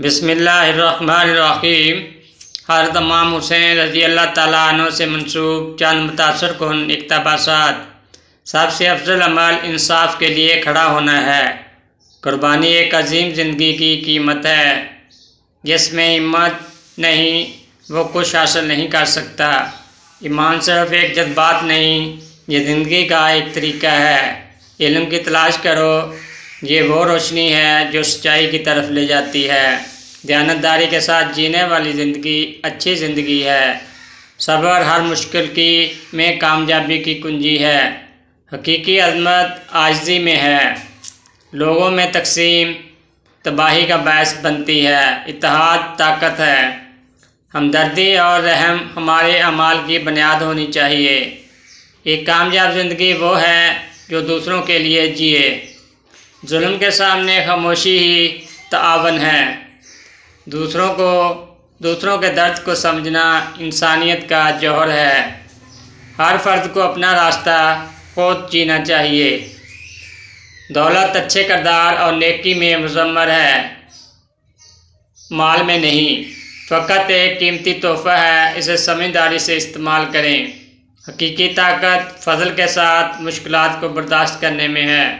بسم اللہ الرحمن الرحیم۔ حضرت امام حسین رضی اللہ تعالیٰ عنہ سے منسوب چند متاثر کن اقتباسات۔ سب سے افضل عمل انصاف کے لیے کھڑا ہونا ہے۔ قربانی ایک عظیم زندگی کی قیمت ہے۔ جس میں ہمت نہیں وہ کچھ حاصل نہیں کر سکتا۔ ایمان صرف ایک جذبات نہیں، یہ زندگی کا ایک طریقہ ہے۔ علم کی تلاش کرو، یہ وہ روشنی ہے جو سچائی کی طرف لے جاتی ہے۔ دیانتداری کے ساتھ جینے والی زندگی اچھی زندگی ہے۔ صبر ہر مشکل میں کامیابی کی کنجی ہے۔ حقیقی عظمت عاجزی میں ہے۔ لوگوں میں تقسیم تباہی کا باعث بنتی ہے، اتحاد طاقت ہے۔ ہمدردی اور رحم ہمارے اعمال کی بنیاد ہونی چاہیے۔ ایک کامیاب زندگی وہ ہے جو دوسروں کے لیے جیے۔ ظلم کے سامنے خاموشی ہی تعاون ہے۔ دوسروں کے درد کو سمجھنا انسانیت کا جوہر ہے۔ ہر فرد کو اپنا راستہ خود جینا چاہیے۔ دولت اچھے کردار اور نیکی میں مضمر ہے، مال میں نہیں۔ فقط ایک قیمتی تحفہ ہے، اسے سمجھداری سے استعمال کریں۔ حقیقی طاقت فضل کے ساتھ مشکلات کو برداشت کرنے میں ہے۔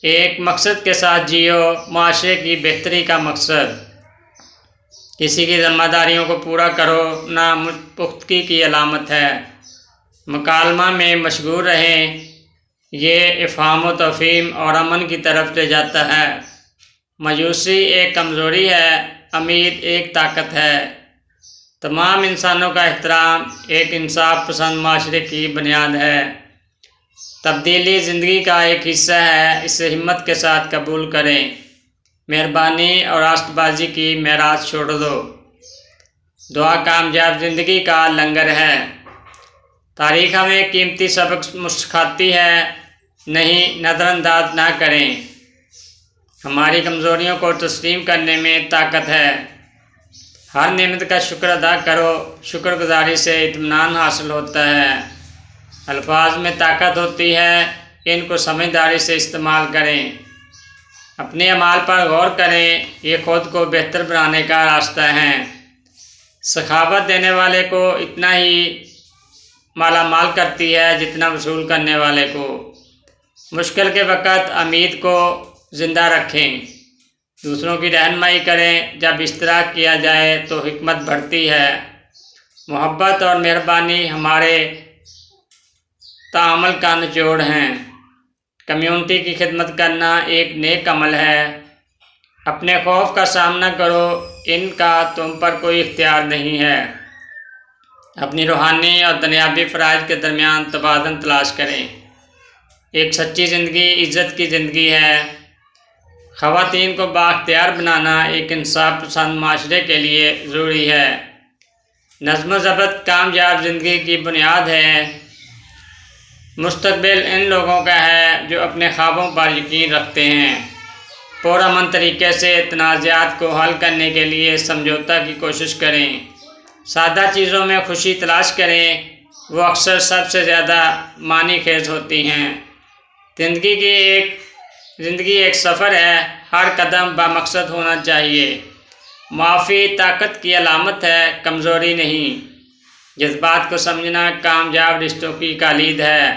ایک مقصد کے ساتھ جیو، معاشرے کی بہتری کا مقصد۔ کسی کی ذمہ داریوں کو پورا کرو نہ پختگی کی علامت ہے۔ مکالمہ میں مشغول رہیں، یہ افہام و تفہیم اور امن کی طرف لے جاتا ہے۔ مایوسی ایک کمزوری ہے، امید ایک طاقت ہے۔ تمام انسانوں کا احترام ایک انصاف پسند معاشرے کی بنیاد ہے۔ تبدیلی زندگی کا ایک حصہ ہے، اسے ہمت کے ساتھ قبول کریں۔ مہربانی اور راست بازی کی میراث چھوڑ دو۔ دعا کامیاب زندگی کا لنگر ہے۔ تاریخ ہمیں قیمتی سبق سکھاتی ہے، نہیں نظر انداز نہ کریں۔ ہماری کمزوریوں کو تسلیم کرنے میں طاقت ہے۔ ہر نعمت کا شکر ادا کرو، شکر گزاری سے اطمینان حاصل ہوتا ہے۔ الفاظ میں طاقت ہوتی ہے، ان کو سمجھداری سے استعمال کریں۔ اپنے اعمال پر غور کریں، یہ خود کو بہتر بنانے کا راستہ ہے۔ سخاوت دینے والے کو اتنا ہی مالا مال کرتی ہے جتنا وصول کرنے والے کو۔ مشکل کے وقت امید کو زندہ رکھیں۔ دوسروں کی رہنمائی کریں، جب اشتراک کیا جائے تو حکمت بڑھتی ہے۔ محبت اور مہربانی ہمارے تعامل کا نچوڑ ہیں۔ کمیونٹی کی خدمت کرنا ایک نیک عمل ہے۔ اپنے خوف کا سامنا کرو، ان کا تم پر کوئی اختیار نہیں ہے۔ اپنی روحانی اور دنیاوی فرائض کے درمیان توازن تلاش کریں۔ ایک سچی زندگی عزت کی زندگی ہے۔ خواتین کو بااختیار بنانا ایک انصاف پسند معاشرے کے لیے ضروری ہے۔ نظم و ضبط کامیاب زندگی کی بنیاد ہے۔ مستقبل ان لوگوں کا ہے جو اپنے خوابوں پر یقین رکھتے ہیں۔ پرامن طریقے سے تنازعات کو حل کرنے کے لیے سمجھوتہ کی کوشش کریں۔ سادہ چیزوں میں خوشی تلاش کریں، وہ اکثر سب سے زیادہ معنی خیز ہوتی ہیں۔ زندگی ایک سفر ہے، ہر قدم بامقصد ہونا چاہیے۔ معافی طاقت کی علامت ہے، کمزوری نہیں۔ جذبات کو سمجھنا کامیاب رشتوں کی کلید ہے۔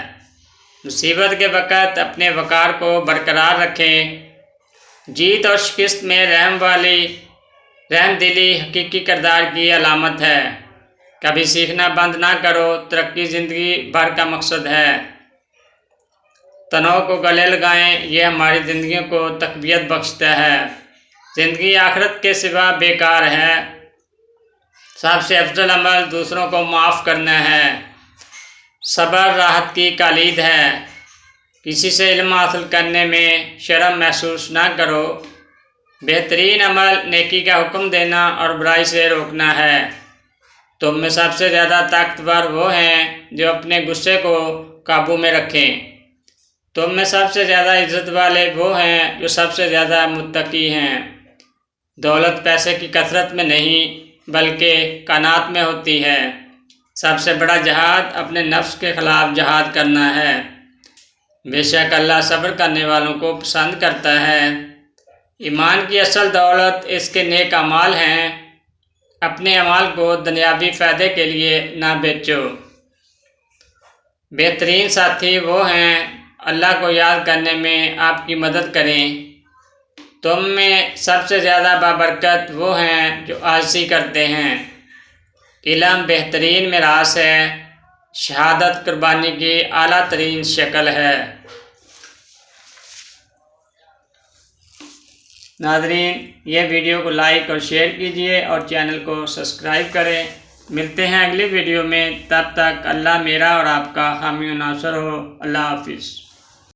مصیبت کے وقت اپنے وقار کو برقرار رکھیں۔ جیت اور شکست میں رحم دلی حقیقی کردار کی علامت ہے۔ کبھی سیکھنا بند نہ کرو، ترقی زندگی بھر کا مقصد ہے۔ تنوع کو گلے لگائیں، یہ ہماری زندگیوں کو تقویت بخشتا ہے۔ زندگی آخرت کے سوا بیکار ہے۔ سب سے افضل عمل دوسروں کو معاف کرنا ہے۔ صبر راحت کی کلید ہے۔ کسی سے علم حاصل کرنے میں شرم محسوس نہ کرو۔ بہترین عمل نیکی کا حکم دینا اور برائی سے روکنا ہے۔ تم میں سب سے زیادہ طاقتور وہ ہیں جو اپنے غصے کو قابو میں رکھیں۔ تم میں سب سے زیادہ عزت والے وہ ہیں جو سب سے زیادہ متقی ہیں۔ دولت پیسے کی کثرت میں نہیں بلکہ قناعت میں ہوتی ہے۔ سب سے بڑا جہاد اپنے نفس کے خلاف جہاد کرنا ہے۔ بے شک اللہ صبر کرنے والوں کو پسند کرتا ہے۔ ایمان کی اصل دولت اس کے نیک اعمال ہیں، اپنے اعمال کو دنیاوی فائدے کے لیے نہ بیچو۔ بہترین ساتھی وہ ہیں اللہ کو یاد کرنے میں آپ کی مدد کریں۔ تم میں سب سے زیادہ بابرکت وہ ہیں جو عاجزی کرتے ہیں۔ علم بہترین میراث ہے، شہادت قربانی کی اعلیٰ ترین شکل ہے۔ ناظرین، یہ ویڈیو کو لائک اور شیئر کیجیے اور چینل کو سبسکرائب کریں۔ ملتے ہیں اگلی ویڈیو میں، تب تک اللہ میرا اور آپ کا حامی و ناصر ہو۔ اللہ حافظ۔